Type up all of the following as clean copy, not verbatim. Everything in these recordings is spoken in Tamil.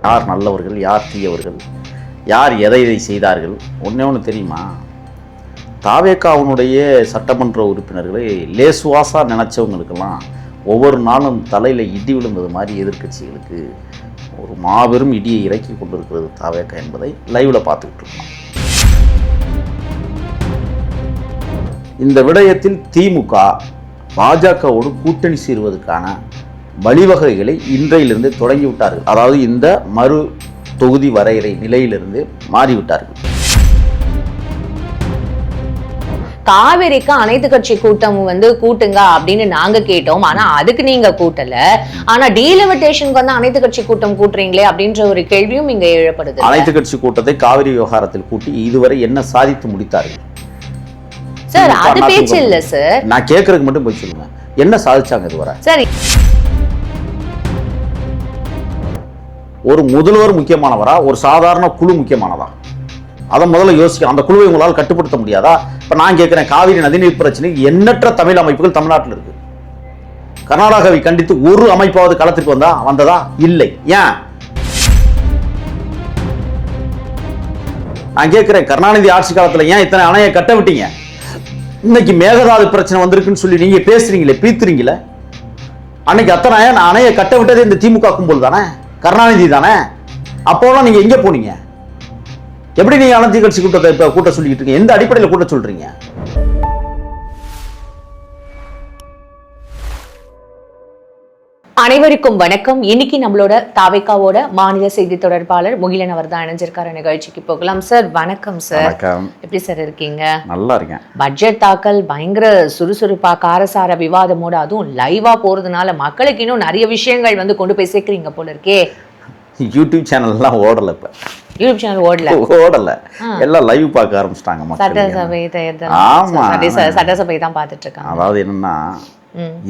யார் நல்லவர்கள், யார் தீயவர்கள், யார் எதை செய்தார்கள். ஒன்று தெரியுமா? தாவேகாவினுடைய சட்டமன்ற உறுப்பினர்களை லேசுவாசா நினச்சவங்களுக்கெல்லாம் ஒவ்வொரு நாளும் தலையில் இடி விழுந்தது மாதிரி எதிர்க்கட்சிகளுக்கு ஒரு மாபெரும் இடியை இறக்கி கொண்டிருக்கிறது தாவேகா என்பதை லைவில் பார்த்துக்கிட்டு இருக்கோம். இந்த விடயத்தில் திமுக பாஜகவோடு கூட்டணி சேருவதற்கான வழிவகைகளை இன்றையிலிருந்து தொடங்கிவிட்டார்கள். அதாவது இந்த மறு தொகுதி வரையறை நிலையிலிருந்து மாறிவிட்டார்கள். காவேரிக்கு அனைத்து கட்சி கூட்டம் கூட்டுங்க அப்படின்னு நாங்க கேட்டோம். ஆனா அதுக்கு நீங்க கூட்டல. ஆனா டீலிமிட்டேஷனுக்கு அனைத்து கட்சி கூட்டம் கூட்டுறீங்களே அப்படின்ற ஒரு கேள்வியும் இங்க எழப்படுது. அனைத்து கட்சி கூட்டத்தை காவிரி விவகாரத்தில் கூட்டி இதுவரை என்ன சாதித்து முடித்தார்கள் சார்? அது பேச்சு இல்ல சார். நான் கேட்கறதுக்கு மட்டும் போய் சொல்லுங்க, என்ன சாதிச்சாங்க இதுவரை? சரி, ஒரு முதல்வர் முக்கியமானவரா, ஒரு சாதாரண குழு முக்கியமானதா? அதை முதல்ல யோசிக்க. அந்த குழுவை உங்களால் கட்டுப்படுத்த முடியாதா? இப்ப நான் கேட்கிறேன், காவிரி நதிநீர் பிரச்சனைக்கு எண்ணற்ற தமிழ் அமைப்புகள் தமிழ்நாட்டில் இருக்கு. கர்நாடகாவை கண்டித்து ஒரு அமைப்பாவது களத்திற்கு வந்ததா? இல்லை. ஏன்? நான் கேட்கிறேன், கருணாநிதி ஆட்சி காலத்துல ஏன் இத்தனை அணையை கட்ட விட்டீங்க? இன்னைக்கு மேகதாது பிரச்சனை வந்திருக்குன்னு சொல்லி நீங்க பேசுறீங்களே, பீத்துறீங்களே. அன்னைக்கு அத்தனை அணையை கட்ட விட்டதே இந்த திமுக கும்பல் தானே, கருணாநிதி தானே. அப்போலாம் நீங்க எங்க போனீங்க? எப்படி நீங்க அனைத்து கட்சி கூட்டத்தை இப்ப கூட்ட சொல்லிட்டு இருக்கீங்க? எந்த அடிப்படையில் கூட்ட சொல்றீங்க? அனைவருக்கும் வணக்கம். இன்னைக்கு நம்மளோட தாவேகாவோட மாநில செய்தி தொடர்பாளர் முகிலன் அவர் தான் இணைஞ்சிருக்காரு. நிகழ்ச்சிக்கு போகலாம். சார் வணக்கம் சார். எப்படி சார் இருக்கீங்க? நல்லா இருக்கேன். பட்ஜெட் தாக்கல் பயங்கர சுறுசுறுப்பா காரசார விவாதமோட அதுவும் லைவா போறதுனால மக்களுக்கு இன்னும் நிறைய விஷயங்கள் கொண்டு போய் சேர்க்கிறீங்க போல இருக்கே. யூடியூப் சேனல்லாம் ஓடல. இப்ப யூடியூப் சேனல் ஓடல, எல்லாம் லைவ் பார்க்க ஆரம்பிச்சிட்டாங்க. சட்டசபை தேர்தல். ஆமா, சட்டசபை தான் பார்த்துட்டு இருக்காங்க. அதாவது என்னன்னா,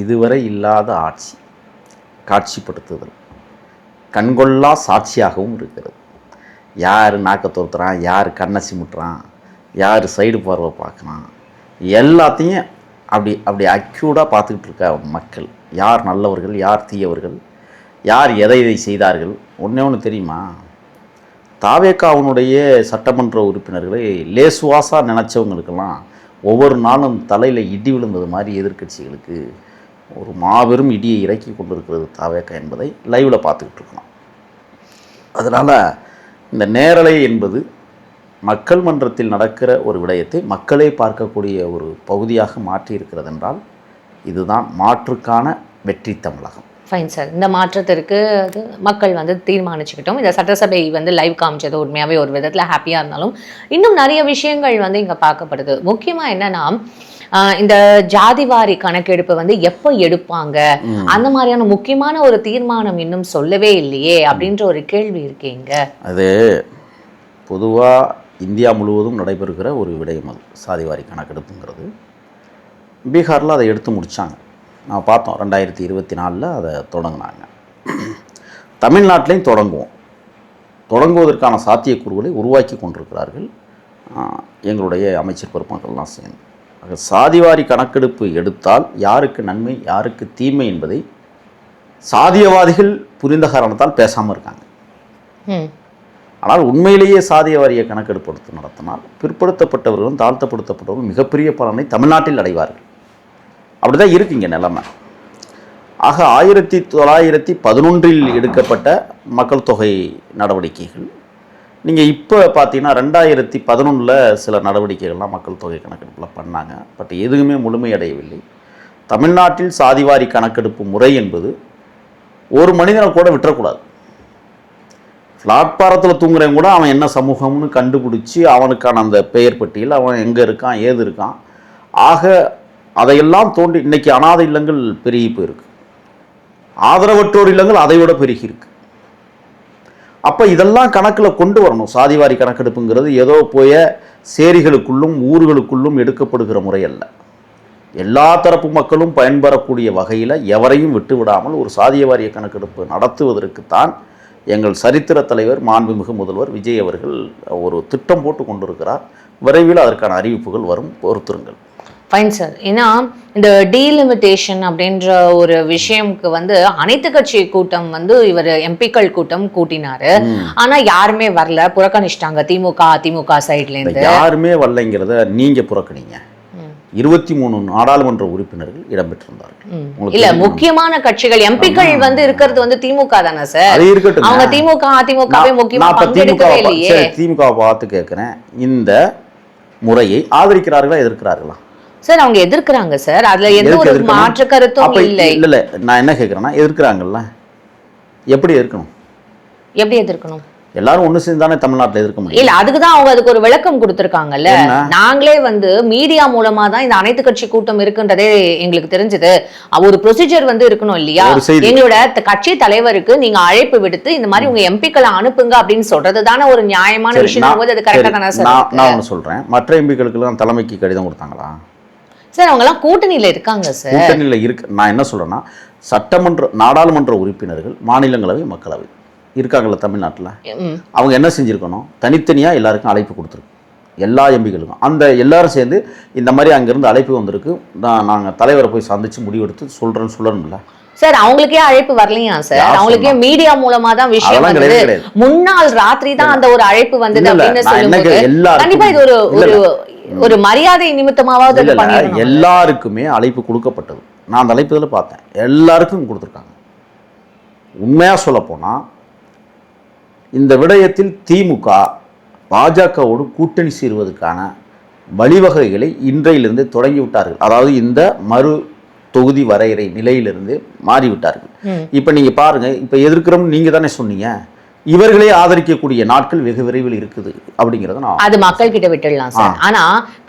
இதுவரை இல்லாத ஆட்சி, காட்சிப்படுத்துதல், கண்கொள்ளா சாட்சியாகவும் இருக்கிறது. யார் நாக்க தோர்த்துறான், யார் கண்ணை சிமுட்டுறான், யார் சைடு பார்வை பார்க்குறான், எல்லாத்தையும் அப்படி அப்படி அக்யூர்டாக பார்த்துக்கிட்டு இருக்க மக்கள். யார் நல்லவர்கள், யார் தீயவர்கள், யார் எதை செய்தார்கள். ஒன்று தெரியுமா? தாவேகாவினுடைய சட்டமன்ற உறுப்பினர்களை லேசுவாசா நினச்சவங்களுக்கெல்லாம் ஒவ்வொரு நாளும் தலையில் இடி விழுந்தது மாதிரி எதிர்க்கட்சிகளுக்கு ஒரு மாபெரும் இடியை இறக்கி கொண்டிருக்கிறது தாவேகா என்பதை லைவில் பார்த்துக்கிட்டு இருக்கோம். அதனால் இந்த நேரலை என்பது மக்கள் மன்றத்தில் நடக்கிற ஒரு விடயத்தை மக்களே பார்க்கக்கூடிய ஒரு பகுதியாக மாற்றி இருக்கிறது என்றால் இதுதான் மாற்றுக்கான வெற்றி தமிழகம். Fine sir. இந்த மாற்றத்திற்கு அது மக்கள் தீர்மானிச்சுக்கிட்டோம். இந்த சட்டசபை லைவ் காமிச்சது உண்மையாகவே ஒரு விதத்தில் ஹாப்பியாக இருந்தாலும் இன்னும் நிறைய விஷயங்கள் இங்கே பார்க்கப்படுது. முக்கியமாக என்னன்னா, இந்த ஜாதிவாரி கணக்கெடுப்பு எப்போ எடுப்பாங்க, அந்த மாதிரியான முக்கியமான ஒரு தீர்மானம் இன்னும் சொல்லவே இல்லையே அப்படின்ற ஒரு கேள்வி இருக்கீங்க. அது பொதுவாக இந்தியா முழுவதும் நடைபெறுகிற ஒரு விடயம். அது சாதிவாரி கணக்கெடுப்புங்கிறது பீகாரில் அதை எடுத்து முடித்தாங்க. நான் பார்த்தோம் 2024 அதை தொடங்கினாங்க. தமிழ்நாட்டிலையும் தொடங்குவதற்கான சாத்தியக்கூறுகளை உருவாக்கி கொண்டிருக்கிறார்கள் எங்களுடைய அமைச்சர் பெருமக்கள்லாம் சேர்ந்து. சாதிவாரி கணக்கெடுப்பு எடுத்தால் யாருக்கு நன்மை, யாருக்கு தீமை என்பதை சாதியவாதிகள் புரிந்த காரணத்தால் பேசாமல் இருக்காங்க. ஆனால் உண்மையிலேயே சாதியவாரிய கணக்கெடுப்பு நடத்தினால் பிற்படுத்தப்பட்டவர்களும் தாழ்த்தப்படுத்தப்பட்டவர்களும் மிகப்பெரிய பலனை தமிழ்நாட்டில் அடைவார்கள். அப்படிதான் இருக்குங்க நிலைமை. ஆக 1911 எடுக்கப்பட்ட மக்கள் தொகை நடவடிக்கைகள் நீங்கள் இப்போ பார்த்தீங்கன்னா 2011 சில நடவடிக்கைகள்லாம் மக்கள் தொகை கணக்கெடுப்பில் பண்ணாங்க. பட் எதுவுமே முழுமையடையவில்லை. தமிழ்நாட்டில் சாதிவாரி கணக்கெடுப்பு முறை என்பது ஒரு மனிதனை கூட விட்டுறக்கூடாது. பிளாட்பாரத்தில் தூங்குறவங்க கூட அவன் என்ன சமூகம்னு கண்டுபிடிச்சி அவனுக்கான அந்த பெயர் பட்டியல், அவன் எங்கே இருக்கான், ஏது இருக்கான். ஆக அதையெல்லாம் தோண்டி இன்றைக்கி அனாதை இல்லங்கள் பெருகி போயிருக்கு, ஆதரவற்றோர் இல்லங்கள் அதை விட பெருகி இருக்கு. அப்போ இதெல்லாம் கணக்கில் கொண்டு வரணும். சாதிவாரி கணக்கெடுப்புங்கிறது ஏதோ போய சேரிகளுக்குள்ளும் ஊர்களுக்குள்ளும் எடுக்கப்படுகிற முறை அல்ல. எல்லா தரப்பு மக்களும் பயன்பெறக்கூடிய வகையில் எவரையும் விட்டுவிடாமல் ஒரு சாதியவாரிய கணக்கெடுப்பு நடத்துவதற்குத்தான் எங்கள் சரித்திர தலைவர் மாண்புமிகு முதல்வர் விஜய் அவர்கள் ஒரு திட்டம் போட்டு கொண்டிருக்கிறார். விரைவில் அதற்கான அறிவிப்புகள் வரும், பொறுத்திருங்கள். Fine sir. ஏன்னா இந்த டீலிமிட்டேஷன் அப்படின்ற ஒரு விஷயம்க்கு வந்து அனைத்து கட்சி கூட்டம் வந்து இவர் எம்பிக்கள் கூட்டம் கூட்டினாரு. ஆனா யாருமே வரல, புறக்கணிச்சிட்டாங்க அதிமுக சைட்ல இருந்து. யாருமே வரலைங்கிறத நீங்க புறக்கணிங்க. 23 நாடாளுமன்ற உறுப்பினர்கள் இடம்பெற்றிருந்தார்கள். இல்ல, முக்கியமான கட்சிகள் எம்பிக்கள் வந்து இருக்கிறது வந்து திமுக தானே சார். அது இருக்கட்டும், அவங்க திமுக அதிமுகவே முக்கியமா பங்கெடுக்கவே இல்லையே. திமுக பார்த்து கேட்கிறேன், இந்த முறையை ஆதரிக்கிறார்களா எதிர்க்கிறார்களா? சார் அவங்க எதிர்க்கிறாங்க சார், அதுல எந்த ஒரு மாற்று கருத்தும் இல்லை. இல்ல நான் என்ன கேட்கிறேன்னா, எதிர்க்கிறாங்கல்ல, எப்படி எதிர்க்கணும்? எப்படி எதிர்க்கணும்? எல்லாரும் ஒண்ணு சேர்ந்து தானே தமிழ்நாட்டில் எதிர்க்க முடியும். இல்ல, அதுக்குதான் அவங்க அதுக்கு ஒரு விளக்கம் கொடுத்திருக்காங்கல்ல. நாங்களே வந்து மீடியா மூலமா தான் இந்த அனைத்து கட்சி கூட்டம் இருக்குன்றதே எங்களுக்கு தெரிஞ்சது. ஒரு ப்ரொசீஜர் வந்து இருக்கணும் இல்லையா? எங்களோட கட்சி தலைவருக்கு நீங்க அழைப்பு விடுத்து இந்த மாதிரி உங்க எம்பிக்களை அனுப்புங்க அப்படின்னு சொல்றது தானே ஒரு நியாயமான விஷயம். அது கரெக்டா தானே சார்? நான் ஒண்ணு சொல்றேன், மற்ற எம்பிக்களுக்கு எல்லாம் தலைமைக்கு கடிதம் கொடுத்தாங்களா சார்? அவங்க எல்லாம் கூட்டணியில இருக்காங்க சார். கூட்டணியில இருக்கு. நான் என்ன சொல்றேன்னா, சட்டமன்ற நாடாளுமன்ற உறுப்பினர்கள் மாநிலங்களவை மக்களவை இருக்காங்கல்ல தமிழ்நாட்டில், அவங்க என்ன செஞ்சுருக்கணும், தனித்தனியாக எல்லாருக்கும் அழைப்பு கொடுத்துருக்கு, எல்லா எம்பிகளுக்கும். அந்த எல்லாரும் சேர்ந்து இந்த மாதிரி அங்கேருந்து அழைப்பு வந்திருக்கு, நாங்கள் தலைவரை போய் சந்திச்சு முடிவெடுத்து சொல்கிறேன்னு சொல்லணும்ல சார். அவங்களுக்கே அழைப்பு வரலையா சார்? அவங்களுக்கே மீடியா மூலமா தான் விஷயம் வந்தது. முன்னாள் ராத்திரி தான் அந்த ஒரு அழைப்பு வந்தது அப்படின்னு சொல்லும்போது கண்டிப்பா இது ஒரு மரியாதை நிமித்தமாவது எல்லாருக்குமே அழைப்பு கொடுக்கப்பட்டது. நான் அந்த அழைப்புல பார்த்தேன், எல்லாருக்கும் கொடுத்துருக்காங்க. உண்மையாக சொல்ல போனால் இந்த விடயத்தில் திமுக பாஜகவோடு கூட்டணி சேருவதற்கான வழிவகைகளை இன்றையிலிருந்து தொடங்கிவிட்டார்கள். அதாவது இந்த மறு தொகுதி வரையறை நிலையிலிருந்து மாறிவிட்டார்கள். இப்போ நீங்க பாருங்க, இப்போ எதிர்க்கிறோம் நீங்க தானே சொன்னீங்க, இவர்களே ஆதரிக்கக்கூடிய நாட்கள் வெகு விரைவில் இருக்குது அப்படிங்கறத நான் அது மக்கள் கிட்ட விட்டுடலாம் சார். ஆனா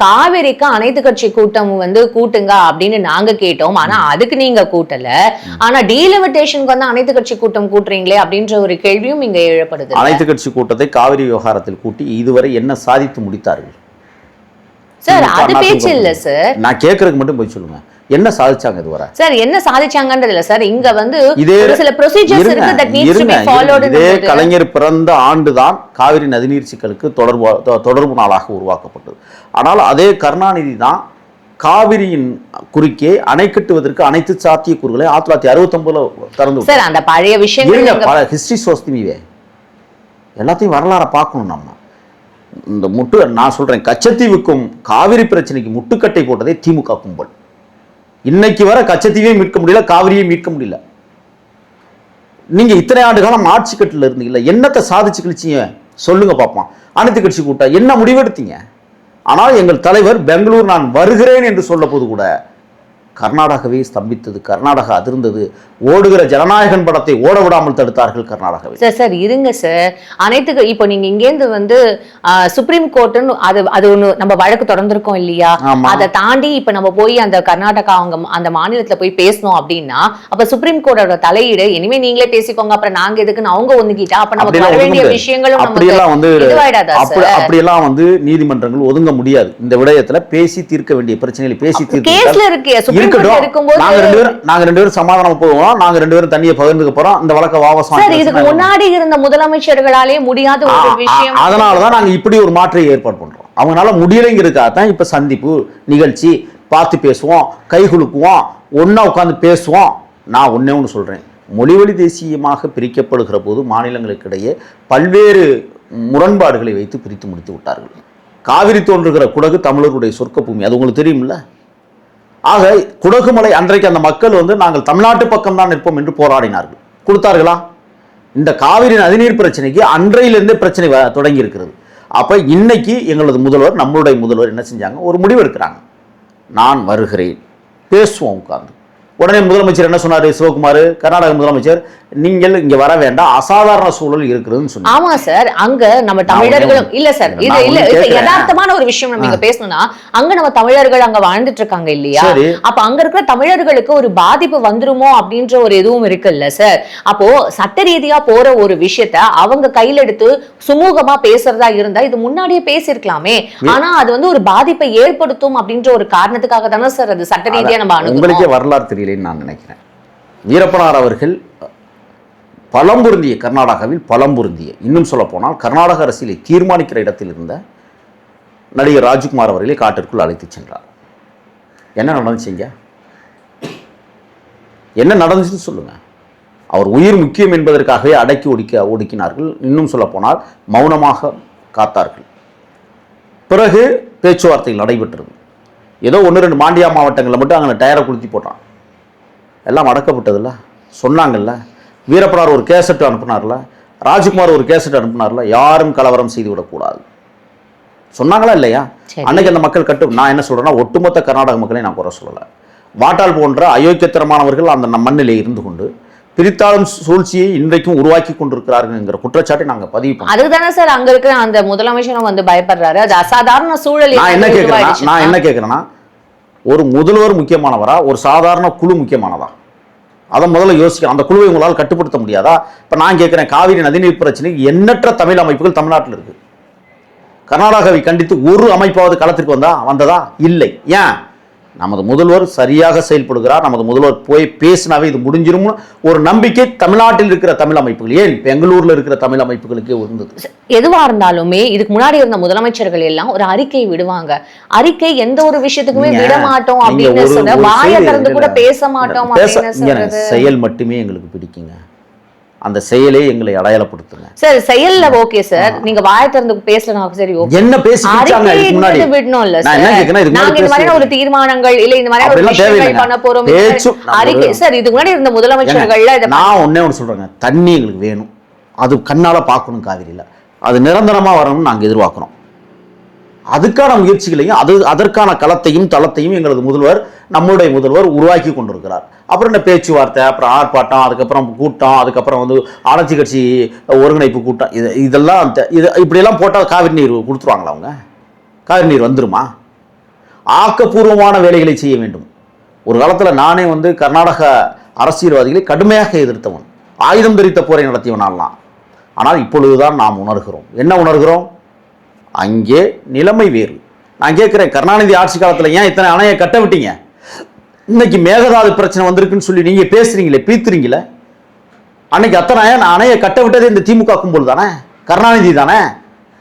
காவேரிக்கு அனைத்து கட்சி கூட்டம் வந்து கூட்டுங்க அப்படின்னு நாங்க கேட்டோம். ஆனா அதுக்கு நீங்க கூட்டல. ஆனா டீலிமிட்டேஷனுக்கு வந்து அனைத்து கட்சி கூட்டம் கூட்டுறீங்களே அப்படின்ற ஒரு கேள்வியும் இங்க எழப்படுது. அனைத்து கட்சி கூட்டத்தை காவிரி விவகாரத்தில் கூட்டி இதுவரை என்ன சாதித்து முடித்தார்கள் சார்? அது பேச்சு இல்ல சார். நான் கேட்கறதுக்கு மட்டும் போய் சொல்லுங்க, என்ன சாதிச்சாங்க இதுவரை? சார் என்ன சாதிச்சாங்கன்றது இல்ல சார், இங்க வந்து ஒரு சில ப்ரொசீஜர்ஸ் இருக்கு that needs to be followed. இதே கலைஞர் பிறந்த ஆண்டுதான் காவிரி நதிநீர் சிக்கலுக்கு தொடர்பு நாளாக உருவாக்கப்பட்டது. ஆனால் அதே கருணாநிதி தான் காவிரியின் குறுக்கே அணை கட்டுவதற்கு அனைத்து சாத்தியக்கூறுகளை 1969 திறந்து சார். அந்த பழைய விஷயங்கள் ஹிஸ்டரி சோஸ்திமிவே எல்லாத்தையும் வரலாற பார்க்கணும். நம்ம இந்த நான் சொல்றேன், கச்சத்தீவுக்கும் காவிரி பிரச்சனைக்கு முட்டுக்கட்டை போட்டதே திமுக கும்பல். இன்னைக்கு வர கச்சத்தீவே மீட்க முடியல, காவிரியை மீட்க முடியல. நீங்க இத்தனை ஆண்டு காலம் ஆட்சி கட்டில இருந்தீங்கல்ல, என்னத்தை சாதிச்சு கழிச்சீங்க சொல்லுங்க பாப்போம். அனைத்து கட்சி கூட்டம் என்ன முடிவெடுத்தீங்க? ஆனால் எங்கள் தலைவர் பெங்களூர் நான் வருகிறேன் என்று சொல்ல போது கூட கர்நாடகாவே ஸ்தம்பித்தது, கர்நாடகா அதிர்ந்தது. ஓடுகிற ஜனநாயகன் படத்தை ஓட விடாமல் தடுத்தார்கள் கர்நாடகாவை. சார் சார் இருங்க சார், அனைத்து இப்போ நீங்க இங்கேருந்து வந்து சுப்ரீம் கோர்ட்டுன்னு அது ஒன்று நம்ம வழக்கு தொடர்ந்துருக்கோம் இல்லையா? அதை தாண்டி இப்ப நம்ம போய் அந்த கர்நாடகா அவங்க அந்த மாநிலத்துல போய் பேசணும் அப்படின்னா அப்ப சுப்ரீம் கோர்ட்டோட தலையீடு இனிமே நீங்களே பேசிக்கோங்க, அப்புறம் நாங்க எதுக்குன்னு அவங்க ஒதுக்கிட்டா அப்ப நமக்கு வர வேண்டிய விஷயங்களும் அப்படியெல்லாம் வந்து நீதிமன்றங்கள் ஒதுங்க முடியாது. இந்த விடயத்துல பேசி தீர்க்க வேண்டிய பிரச்சனைகளை பேசி தீர்க்க நாங்க ரெண்டு பேரும் சமாதானம் போவோம், நாங்க ரெண்டு பேரும் தண்ணியை பகிர்ந்துக்க போறோம், இந்த வழக்க வாபஸ். இதுக்கு முன்னாடி இருந்த முதலமைச்சர்களாலே முடியாத ஒரு விஷயம். அதனாலதான் நாங்க இப்படி ஒரு மாற்றை ஏற்பாடு பண்றோம். அவங்களால முடியலைங்கிறதுக்காக தான் இப்ப சந்திப்பு நிகழ்ச்சி, பார்த்து பேசுவோம், கை குலுக்குவோம், ஒன்னா உட்கார்ந்து பேசுவோம். நான் ஒன்னே ஒன்று சொல்றேன், மொழிவழி தேசியமாக பிரிக்கப்படுகிற போது மாநிலங்களுக்கிடையே பல்வேறு முரண்பாடுகளை வைத்து பிரித்து முடித்து விட்டார்கள். காவிரி தோன்றுகிற குடகு தமிழர்களுடைய சொர்க்க பூமி, அது உங்களுக்கு தெரியும்ல. ஆக குடகுமலை அன்றைக்கு அந்த மக்கள் வந்து நாங்கள் தமிழ்நாட்டு பக்கம் தான் நிற்போம் என்று போராடினார்கள். கொடுத்தார்களா? இந்த காவிரி நதிநீர் பிரச்சனைக்கு அன்றையிலிருந்தே பிரச்சனை தொடங்கி இருக்கிறது. அப்ப இன்னைக்கு எங்களது முதல்வர், நம்மளுடைய முதல்வர் என்ன செஞ்சாங்க, ஒரு முடிவு எடுக்கிறாங்க, நான் வருகிறேன், பேசுவோம் உட்கார்ந்து. உடனே முதலமைச்சர் என்ன சொன்னாரு, சிவகுமார் கர்நாடக முதலமைச்சர், நீங்கள் இங்க வர வேண்டாம், அசாதாரண சூழல் இருக்குதுன்னு சொன்னாங்க. ஆமா சார், அங்க நம்ம தமிழர்களும் இல்ல சார், இது இல்ல யதார்த்தமான ஒரு விஷயம் நம்ம இங்க பேசணும்னா, அங்க நம்ம தமிழர்கள் அங்க வாழ்ந்துட்டு இருக்காங்க இல்லையா? அப்ப அங்க இருக்கிற தமிழர்களுக்கு ஒரு பாதிப்பு வந்துருமோ அப்படின்ற ஒரு எதுவும் இருக்குல்ல சார். அப்போ சட்ட ரீதியா போற ஒரு விஷயத்த அவங்க கையில எடுத்து சுமூகமா பேசுறதா இருந்தா இது முன்னாடியே பேசிருக்கலாமே. ஆனா அது வந்து ஒரு பாதிப்பை ஏற்படுத்தும் அப்படின்ற ஒரு காரணத்துக்காக தானே சார் அது சட்ட ரீதியா நம்ம அணுகுறோம். உங்களுக்கே வரலாறு தெரியல நான் நினைக்கிறேன். வீரப்பனார் அவர்கள் பலம் பொருந்திய, கர்நாடகாவில் பலம் பொருந்திய, இன்னும் சொல்ல போனால் கர்நாடக அரசியலை தீர்மானிக்கிற இடத்தில் இருந்த நடிகர் ராஜ்குமார் அவர்களை காட்டிற்குள் அழைத்து சென்றார். என்ன நடந்துச்சுங்க? என்ன நடந்துச்சுன்னு சொல்லுங்கள். அவர் உயிர் முக்கியம் என்பதற்காகவே அடக்கி ஒடுக்கினார்கள். இன்னும் சொல்லப்போனால் மௌனமாக காத்தார்கள். பிறகு பேச்சுவார்த்தைகள் நடைபெற்றது. ஏதோ 1-2 மாண்டியா மாவட்டங்களில் மட்டும் அங்கே டயரை குளுத்தி போட்டான். எல்லாம் அடக்கப்பட்டதில்ல, சொன்னாங்கல்ல. வீரப்பனார் ஒரு கேசட் அனுப்புனார்ல, ராஜ்குமார் ஒரு கேசட் அனுப்புனார்ல, யாரும் கலவரம் செய்து விடக்கூடாது சொன்னாங்களா இல்லையா? அன்னைக்கு அந்த மக்கள் நான் என்ன சொல்றேன்னா, ஒட்டுமொத்த கர்நாடக மக்களை நான் குறை சொல்லலை. வாட்டால் போன்ற அயோக்கியத்தனமானவர்கள் அந்த மண்ணிலே இருந்து கொண்டு பிரித்தாளும் சூழ்ச்சியை இன்றைக்கும் உருவாக்கி கொண்டிருக்கிறார்கள் குற்றச்சாட்டை நாங்கள் பதிவு பண்ணோம். அதுதானே சார் அங்க இருக்கிற அந்த முதலமைச்சரும் வந்து பயப்படுறாரு. அது அசாதாரண சூழல். நான் என்ன கேட்கிறேன்னா, ஒரு முதல்வர் முக்கியமானவரா, ஒரு சாதாரண குழு முக்கியமானதா? அதை முதல்ல யோசிக்கணும். அந்த குழுவை உங்களால் கட்டுப்படுத்த முடியாதா? இப்போ நான் கேட்குறேன், காவிரி நதிநீர் பிரச்சனைக்கு எண்ணற்ற தமிழ் அமைப்புகள் தமிழ்நாட்டில் இருக்கு. கர்நாடகாவை கண்டித்து ஒரு அமைப்பாவது களத்திற்கு வந்ததா? இல்லை. ஏன்? நமது முதல்வர் சரியாக செயல்படுகிறார். நமது முதல்வர் போய் பேசினாவே இது முடிஞ்சிரும்னு ஒரு நம்பிக்கை தமிழ்நாட்டில் இருக்கிற தமிழ் அமைப்புகள், ஏன் பெங்களூர்ல இருக்கிற தமிழ் அமைப்புகளுக்கே இருந்தது. எதுவா இருந்தாலுமே இதுக்கு முன்னாடி இருந்த முதலமைச்சர்கள் எல்லாம் ஒரு அறிக்கை விடுவாங்க. அறிக்கை எந்த ஒரு விஷயத்துக்குமே விட மாட்டோம் அப்படின்னு சொன்ன, வாயை திறந்து கூட பேச மாட்டோம் அப்படின்னு சொல்றது. செயல் மட்டுமே எங்களுக்கு பிடிக்குங்க. அந்த செயலே எங்களை அடையாளப்படுத்துங்க சார். செயல்ல ஓகே சார், நீங்க வாயை திறந்து பேசலாம் சரி, ஓகே. என்ன பேசிட்டாங்க இதுக்கு முன்னாடி விடணும் இல்ல நான் என்ன கேக்குறேன், நாங்க இந்த மாதிரி ஒரு தீர்மானங்கள் இல்ல இந்த மாதிரி ஒரு விஷயங்கள் பண்ண போறோம் அறிக்கை சார். இதுக்கு முன்னாடி இருந்த முதலமைச்சர்கள்ல நான் ஒண்ணே ஒன்று சொல்றேங்க, தண்ணி எங்களுக்கு வேணும், அது கண்ணால பார்க்கணும் காவிரியில, அது நிரந்தரமா வரணும்னு நாங்க எதிர்பார்க்கிறோம். அதுக்கான முயற்சிகளையும் அதற்கான களத்தையும் தளத்தையும் எங்களது முதல்வர், நம்முடைய முதல்வர் உருவாக்கி கொண்டிருக்கிறார். அப்புறம் இந்த பேச்சுவார்த்தை, அப்புறம் ஆர்ப்பாட்டம், அதுக்கப்புறம் கூட்டம், அதுக்கப்புறம் ஆளுங்கட்சி கட்சி ஒருங்கிணைப்பு கூட்டம், இதெல்லாம் இப்படியெல்லாம் போட்டால் காவிரி நீர் கொடுத்துருவாங்களா? அவங்க காவிரி நீர் வந்துருமா? ஆக்கப்பூர்வமான வேலைகளை செய்ய வேண்டும். ஒரு காலத்தில் நானே கர்நாடக அரசியல்வாதிகளை கடுமையாக எதிர்த்தவன், ஆயுதம் தரித்த போரை நடத்தியவனாலாம். ஆனால் இப்பொழுதுதான் நாம் உணர்கிறோம். என்ன உணர்கிறோம்? அங்கே நிலைமை வேறு. நான் கேட்குறேன், கருணாநிதி ஆட்சி காலத்தில் ஏன் இத்தனை அணையை கட்ட விட்டீங்க? இன்னைக்கு மேகதாது பிரச்சனை வந்திருக்குன்னு சொல்லி நீங்க பேசுறீங்களே, பீத்துறீங்களே. அன்னைக்கு அத்தனை அணையை கட்ட விட்டதே இந்த திமுக கும்பல் தானே, கருணாநிதி தானே.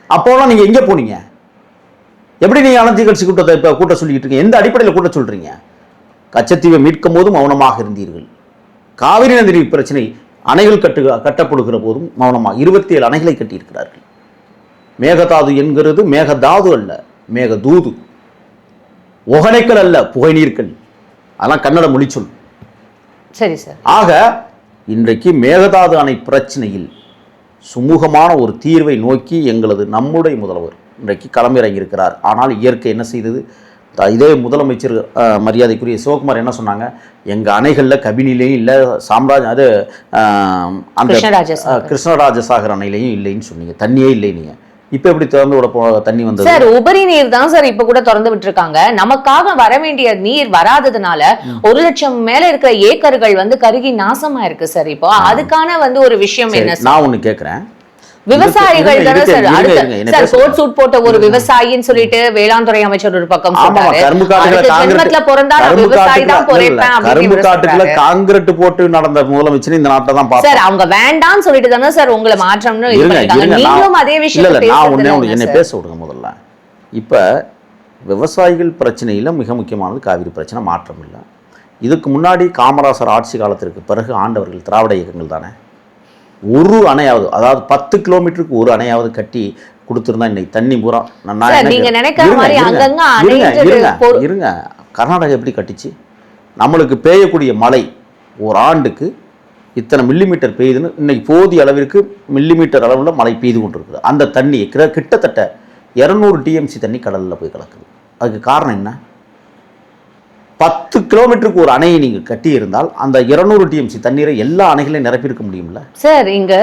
அப்போலாம் நீங்க எங்கே போனீங்க? எப்படி நீங்க அனைத்து கட்சி கூட்டத்தை கூட்ட சொல்லிட்டு இருக்கீங்க? எந்த அடிப்படையில் கூட்ட சொல்றீங்க? கச்சத்தீவை மீட்கும் போதும் மௌனமாக இருந்தீர்கள். காவிரி நதி பிரச்சனை அணைகள் கட்டப்படுகிற போதும் மௌனமாக 27 அணைகளை கட்டியிருக்கிறார்கள். மேகதாது என்கிறது மேகதாது அல்ல, மேகதூது. ஒகனைக்கல் அல்ல, புகைநீர்கள். அதெல்லாம் கன்னட மொழி சொல். சரி சார். ஆக இன்றைக்கு மேகதாது அணை பிரச்சனையில் சுமூகமான ஒரு தீர்வை நோக்கி நம்முடைய முதல்வர் இன்றைக்கு களமிறங்கியிருக்கிறார். ஆனால் இயற்கை என்ன செய்தது? இதே முதலமைச்சர் மரியாதைக்குரிய சிவகுமார் என்ன சொன்னாங்க? எங்கள் அணைகளில் கபினிலையும் இல்லை, அது அந்த கிருஷ்ணராஜசாகர் அணையிலையும் இல்லைன்னு சொன்னீங்க, தண்ணியே இல்லை. நீங்கள் இப்போ எப்படி திறந்து விட தண்ணி வந்தது? சார் உபரி நீர் தான் சார் இப்ப கூட திறந்து விட்டுருக்காங்க. நமக்காக வர வேண்டிய நீர் வராததுனால 1 லட்சம் மேல இருக்கிற ஏக்கர்கள் கருகி நாசமா இருக்கு சார். இப்போ அதுக்கான ஒரு விஷயம் என்ன? நான் ஒண்ணு கேட்கிறேன், விவசாயிகள் தானே சார் அடுத்த சார் கோட் சூட் போட்ட ஒரு விவசாயின்னு சொல்லிட்டு வேளாண் துறை அமைச்சர் ஒரு பக்கம் சொல்றாரு. கரும்பு காட்டுக்குள்ள காங்கிரட் போட்டு நடந்த முதலமைச்சர் இந்த நாட்டை தான் சார். அவங்க வேண்டாம்னு சொல்லிட்டு தானே சார் உங்களை மாற்றம்னு நீங்களும் அதே விஷயம். நான் ஒண்ணே என்ன பேச விடுங்க முதல்ல. இப்ப விவசாயிகள் பிரச்சனையில மிக முக்கியமானது காவிரி பிரச்சனை, மாற்றம் இல்லை. இதுக்கு முன்னாடி காமராசர் ஆட்சி காலத்திற்கு பிறகு ஆண்டவர்கள் திராவிட இயக்கங்கள் தானே ஒரு அணையாவது, அதாவது 10 கிலோமீட்டருக்கு ஒரு அணையாவது கட்டி கொடுத்துருந்தா இன்னைக்கு தண்ணி பூரா. இருங்க, கர்நாடகா எப்படி கட்டிச்சு? நம்மளுக்கு பெய்யக்கூடிய மழை ஒரு ஆண்டுக்கு இத்தனை மில்லிமீட்டர் பெய்யுதுன்னு இன்னைக்கு போதிய அளவிற்கு மில்லிமீட்டர் அளவில் மழை பெய்து கொண்டு இருக்குது. அந்த தண்ணி கிட்டத்தட்ட 200 டிஎம்சி தண்ணி கடலில் போய் கலக்குது. அதுக்கு காரணம் என்ன? 10 கிலோமீட்டருக்கு ஒரு அணையை நீங்க கட்டி இருந்தால் அந்த 200 டிஎம்சி தண்ணீரை எல்லா அணைகளையும் நிரப்பியிருக்க முடியும்ல சார். இங்க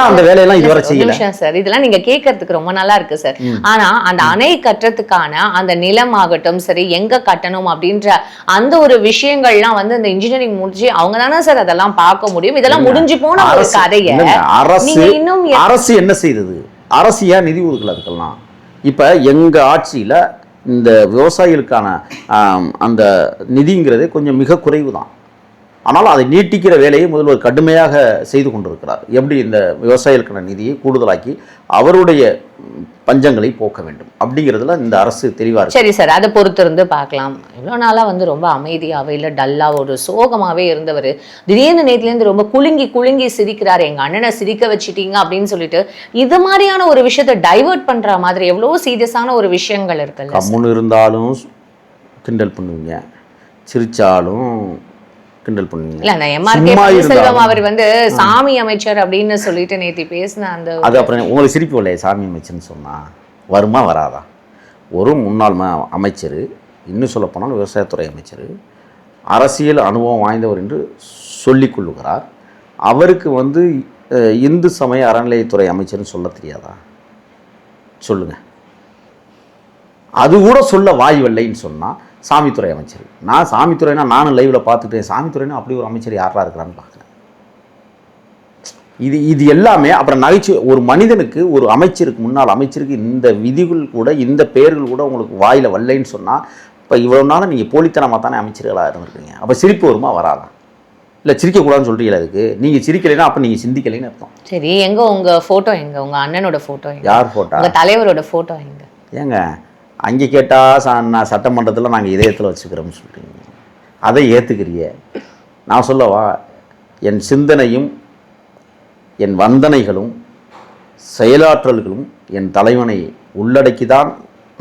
அந்த வேலையெல்லாம் இதுவரை செய்யல சார். இதெல்லாம் நீங்க கேட்கறதுக்கு ரொம்ப நல்லா இருக்கு சார். ஆனா அந்த அணை கட்டுறதுக்கான அந்த நிலம் ஆகட்டும் சரி, எங்க கட்டணும் அப்படின்ற அந்த ஒரு விஷயங்கள்லாம் இந்த இன்ஜினியரிங் முடிஞ்சு அவங்க தானே சார் அதெல்லாம் பார்க்க முடியும். இதெல்லாம் முடிஞ்சு போன ஒரு கதையை அரசு என்ன செய்தது? அரசு ஏன் நிதி ஒதுக்கல அதுக்கெல்லாம்? இப்ப எங்க ஆட்சியில இந்த விவசாயிகளுக்கான அந்த நிதிங்கிறதே கொஞ்சம் மிக குறைவு தான். ஆனால் அதை நீட்டிக்கிற வேலையை முதல்வர் கடுமையாக செய்து கொண்டிருக்கிறார். எப்படி இந்த விவசாயிகளுக்கான நிதியை கூடுதலாக்கி அவருடைய பஞ்சங்களை போக்க வேண்டும் அப்படிங்கிறதுல இந்த அரசு தெளிவாக இருக்கு. சரி சார், அதை பொறுத்திருந்து பார்க்கலாம். இவ்வளோ நாளாக வந்து ரொம்ப அமைதியாகவே இல்லை டல்லாக ஒரு சோகமாகவே இருந்தவர் திடீர்னு நேற்றுலேருந்து ரொம்ப குலுங்கி குலுங்கி சிரிக்கிறார். எங்கள் அண்ணனை சிரிக்க வச்சுட்டீங்க அப்படின்னு சொல்லிட்டு இது மாதிரியான ஒரு விஷயத்தை டைவர்ட் பண்ணுற மாதிரி எவ்வளோ சீரியஸான ஒரு விஷயங்கள் இருக்குல்ல. கம்முன்னு இருந்தாலும் கிண்டல் பண்ணுவீங்க, சிரிச்சாலும் கிண்டல் பண்ணுவீங்க. இல்ல நான் எம்ஆர்கே செல்வம் அவர் வந்து சாமி அமைச்சர் அப்படின்னு சொல்லிட்டு நேற்று பேசின அந்த அது அப்புறம் உங்களுக்கு சிரிப்பு இல்லையே சாமி அமைச்சர்னு சொன்னா வருமா வராதா? ஒரு முன்னாள் அமைச்சர், இன்னும் சொல்ல போனால் விவசாயத்துறை அமைச்சர், அரசியல் அனுபவம் வாய்ந்தவர் என்று சொல்லிக் கொள்ளுகிறார். அவருக்கு வந்து இந்து சமய அறநிலையத்துறை அமைச்சர்னு சொல்ல தெரியாதா? சொல்லுங்க. அது கூட சொல்ல வாய்வில்லைன்னு சொன்னால் சாமித்துறை அமைச்சர். நான் சாமித்துறைனா நானும் லைவில் பார்த்துட்டேன். சாமித்துறைனா அப்படி ஒரு அமைச்சர் யாரா இருக்கிறான்னு பார்க்குறேன். இது எல்லாமே அப்புறம் நகைச்சுவை. ஒரு மனிதனுக்கு, ஒரு அமைச்சருக்கு, முன்னாள் அமைச்சருக்கு இந்த விதிகள் கூட, இந்த பெயர்கள் கூட உங்களுக்கு வாயில் வரலைன்னு சொன்னால் இப்போ இவ்வளோ நாளும் நீங்கள் போலித்தனமாக தானே அமைச்சர்களாக இருந்திருக்கீங்க. அப்போ சிரிப்பு வருமா வராதா? இல்லை சிரிக்கக்கூடாதுன்னு சொல்கிறீங்களா? அதுக்கு நீங்கள் சிரிக்கலைன்னா அப்போ நீங்கள் சிந்திக்கலைன்னு அர்த்தம். சரி, எங்கே உங்கள் ஃபோட்டோ? எங்கே உங்கள் அண்ணனோட ஃபோட்டோ? யார் ஃபோட்டோ? உங்கள் தலைவரோட ஃபோட்டோ எங்கே? ஏங்க அங்கே கேட்டால் நான் சட்டமன்றத்தில் நாங்கள் இதயத்தில் வச்சுக்கிறோம்னு சொல்கிறீங்க. அதை ஏற்றுக்கிறிய? நான் சொல்லவா, என் சிந்தனையும் என் வந்தனைகளும் செயலாற்றல்களும் என் தலைவனை உள்ளடக்கி தான்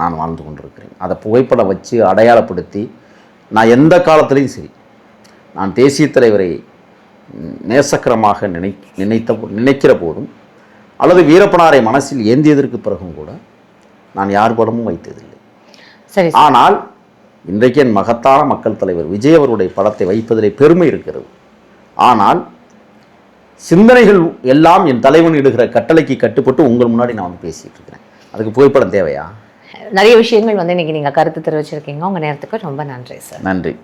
நான் வாழ்ந்து கொண்டிருக்கிறேன். அதை புகைப்படம் வச்சு அடையாளப்படுத்தி நான் எந்த காலத்துலேயும் சரி, நான் தேசிய தலைவரை நேசக்கரமாக நினைக்கிற போதும் அல்லது வீரப்பனாரை மனசில் ஏந்தியதற்கு பிறகும் கூட நான் யார் படமும் வைத்ததில்லை. சரி. ஆனால் இன்றைக்கு என் மகத்தான மக்கள் தலைவர் விஜய் அவருடைய படத்தை வைப்பதிலே பெருமை இருக்கிறது. ஆனால் சிந்தனைகள் எல்லாம் என் தலைவன் இடுகிற கட்டளைக்கு கட்டுப்பட்டு உங்கள் முன்னாடி நான் வந்து பேசிட்டு இருக்கிறேன். அதுக்கு புகைப்படம் தேவையா? நிறைய விஷயங்கள் வந்து இன்னைக்கு நீங்கள் கருத்து தெரிவிச்சிருக்கீங்க. உங்கள் நேரத்துக்கு ரொம்ப நன்றி சார். நன்றி.